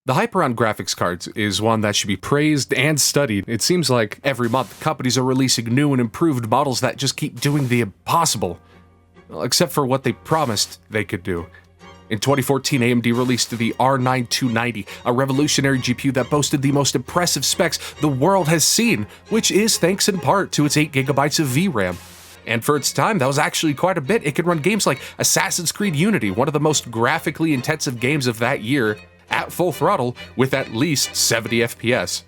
The hype around graphics cards is one that should be praised and studied. It seems like every month companies are releasing new and improved models that just keep doing the impossible. Well, except for what they promised they could do. In 2014, AMD released the R9 290, a revolutionary GPU that boasted the most impressive specs the world has seen, which is thanks in part to its 8GB of VRAM. And for its time, that was actually quite a bit. It could run games like Assassin's Creed Unity, one of the most graphically intensive games of that year, at full throttle with at least 70 FPS.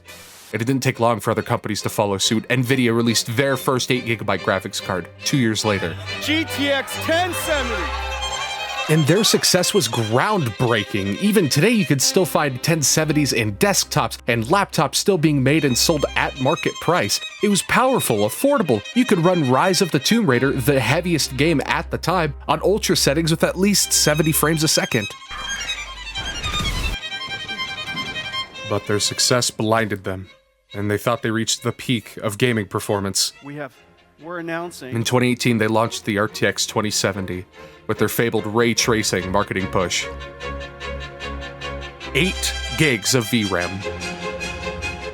And it didn't take long for other companies to follow suit. Nvidia released their first 8GB graphics card 2 years later. GTX 1070! And their success was groundbreaking. Even today, you could still find 1070s in desktops and laptops still being made and sold at market price. It was powerful, affordable. You could run Rise of the Tomb Raider, the heaviest game at the time, on ultra settings with at least 70 frames a second. But their success blinded them, and they thought they reached the peak of gaming performance. We're announcing... In 2018, they launched the RTX 2070 with their fabled ray tracing marketing push. 8 gigs of VRAM.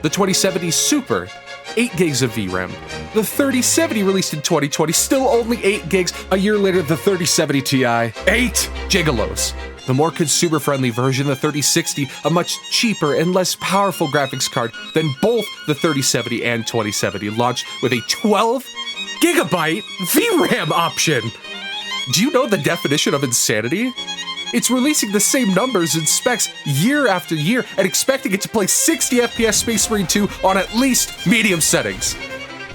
The 2070 Super, 8 gigs of VRAM. The 3070 released in 2020, still only 8 gigs. A year later, the 3070 Ti, 8 gigalos. The more consumer-friendly version, the 3060, a much cheaper and less powerful graphics card than both the 3070 and 2070, launched with a 12GB VRAM option. Do you know the definition of insanity? It's releasing the same numbers and specs year after year and expecting it to play 60 FPS Space Marine 2 on at least medium settings.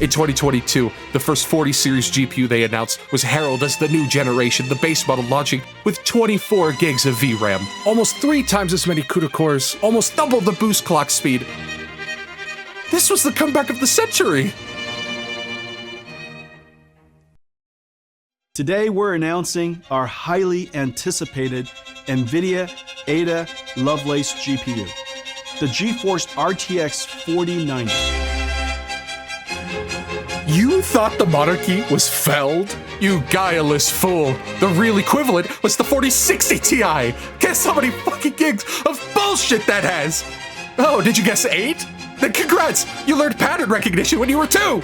In 2022, the first 40 series GPU they announced was heralded as the new generation, the base model launching with 24 gigs of VRAM, almost 3 times as many CUDA cores, almost double the boost clock speed. This was the comeback of the century! Today we're announcing our highly anticipated NVIDIA Ada Lovelace GPU, the GeForce RTX 4090. You thought the monarchy was felled? You guileless fool. The real equivalent was the 4060 Ti. Guess how many fucking gigs of bullshit that has? Oh, did you guess 8? Then congrats, you learned pattern recognition when you were 2.